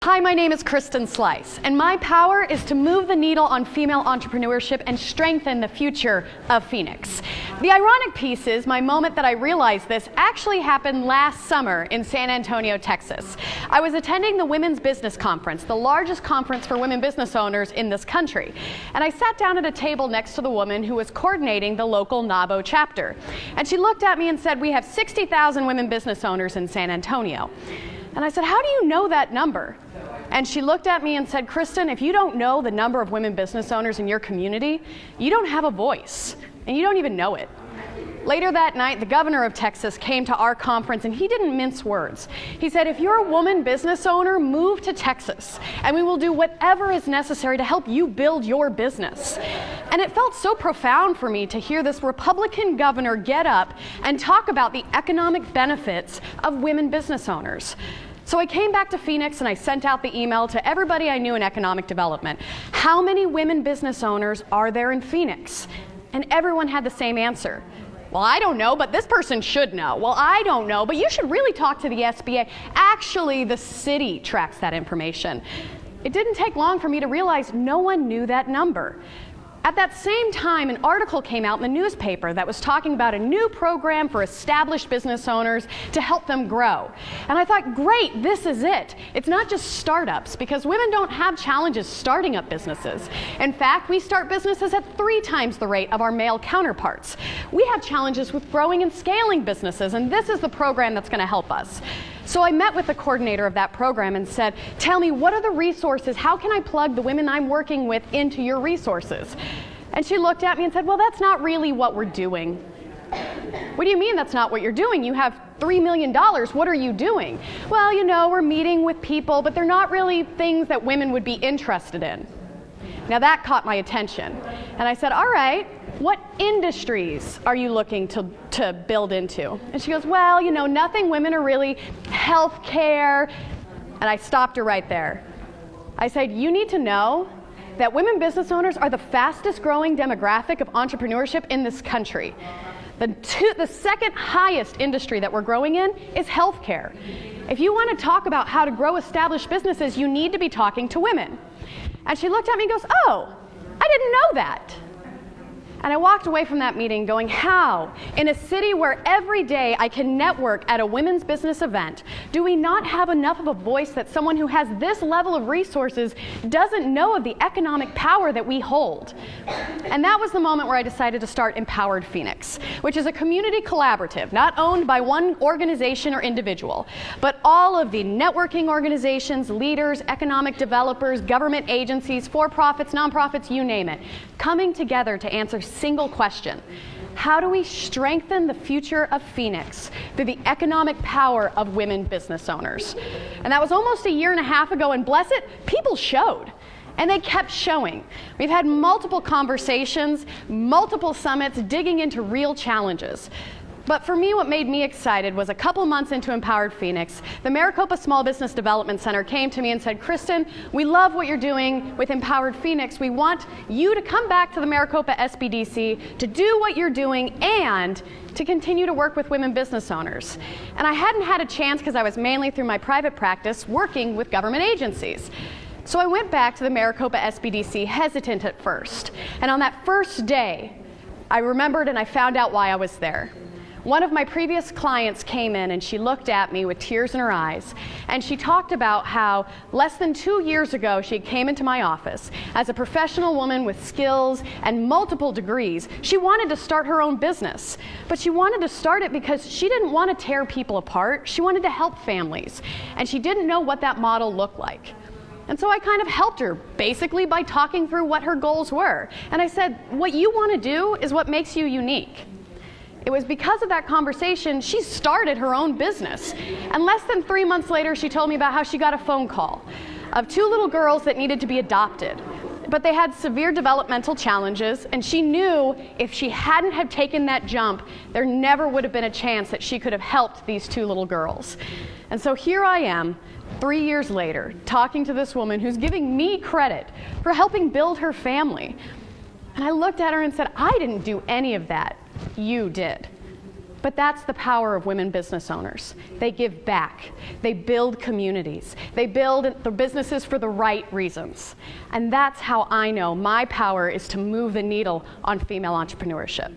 Hi, my name is Kristen Slice, and my power is to move the needle on female entrepreneurship and strengthen the future of Phoenix. The ironic piece is my moment that I realized this actually happened last summer in San Antonio, Texas. I was attending the Women's Business Conference, the largest conference for women business owners in this country, and I sat down at a table next to the woman who was coordinating the local NABO chapter. And she looked at me and said, "We have 60,000 women business owners in San Antonio." And I said, "How do you know that number?" And she looked at me and said, "Kristen, if you don't know the number of women business owners in your community, you don't have a voice, and you don't even know it." Later that night, the governor of Texas came to our conference, and he didn't mince words. He said, "If you're a woman business owner, move to Texas, and we will do whatever is necessary to help you build your business." And it felt so profound for me to hear this Republican governor get up and talk about the economic benefits of women business owners. So I came back to Phoenix and I sent out the email to everybody I knew in economic development. How many women business owners are there in Phoenix? And everyone had the same answer. "Well, I don't know, but this person should know." "Well, I don't know, but you should really talk to the SBA. Actually, the city tracks that information." It didn't take long for me to realize no one knew that number. At that same time, an article came out in the newspaper that was talking about a new program for established business owners to help them grow. And I thought, great, this is it. It's not just startups, because women don't have challenges starting up businesses. In fact, we start businesses at 3 times the rate of our male counterparts. We have challenges with growing and scaling businesses, and this is the program that's going to help us. So I met with the coordinator of that program and said, "Tell me, what are the resources? How can I plug the women I'm working with into your resources?" And she looked at me and said, "Well, that's not really what we're doing." "What do you mean that's not what you're doing? You have $3 million. What are you doing?" "Well, you know, we're meeting with people, but they're not really things that women would be interested in." Now that caught my attention. And I said, "All right, what industries are you looking to build into?" And she goes, "Well, you know, nothing women are really, healthcare." And I stopped her right there. I said, "You need to know that women business owners are the fastest growing demographic of entrepreneurship in this country. The second highest industry that we're growing in is healthcare. If you want to talk about how to grow established businesses, you need to be talking to women." And she looked at me and goes, "Oh, I didn't know that." And I walked away from that meeting going, how, in a city where every day I can network at a women's business event, do we not have enough of a voice that someone who has this level of resources doesn't know of the economic power that we hold? And that was the moment where I decided to start Empowered Phoenix, which is a community collaborative, not owned by one organization or individual, but all of the networking organizations, leaders, economic developers, government agencies, for-profits, nonprofits, you name it, coming together to answer single question: how do we strengthen the future of Phoenix through the economic power of women business owners? And that was almost 1.5 years ago, and bless it, people showed. And they kept showing. We've had multiple conversations, multiple summits, digging into real challenges. But for me, what made me excited was a couple months into Empowered Phoenix, the Maricopa Small Business Development Center came to me and said, "Kristen, we love what you're doing with Empowered Phoenix. We want you to come back to the Maricopa SBDC to do what you're doing and to continue to work with women business owners." And I hadn't had a chance because I was mainly through my private practice working with government agencies. So I went back to the Maricopa SBDC hesitant at first. And on that first day, I remembered and I found out why I was there. One of my previous clients came in and she looked at me with tears in her eyes, and she talked about how less than 2 years ago she came into my office as a professional woman with skills and multiple degrees. She wanted to start her own business, but she wanted to start it because she didn't want to tear people apart. She wanted to help families, and she didn't know what that model looked like. And so I kind of helped her, basically by talking through what her goals were. And I said, what you want to do is what makes you unique. It was because of that conversation she started her own business. And less than 3 months later, she told me about how she got a phone call of 2 little girls that needed to be adopted. But they had severe developmental challenges, and she knew if she hadn't have taken that jump, there never would have been a chance that she could have helped these 2 little girls. And so here I am, 3 years later, talking to this woman who's giving me credit for helping build her family. And I looked at her and said, "I didn't do any of that. You did." But that's the power of women business owners. They give back. They build communities. They build the businesses for the right reasons. And that's how I know my power is to move the needle on female entrepreneurship.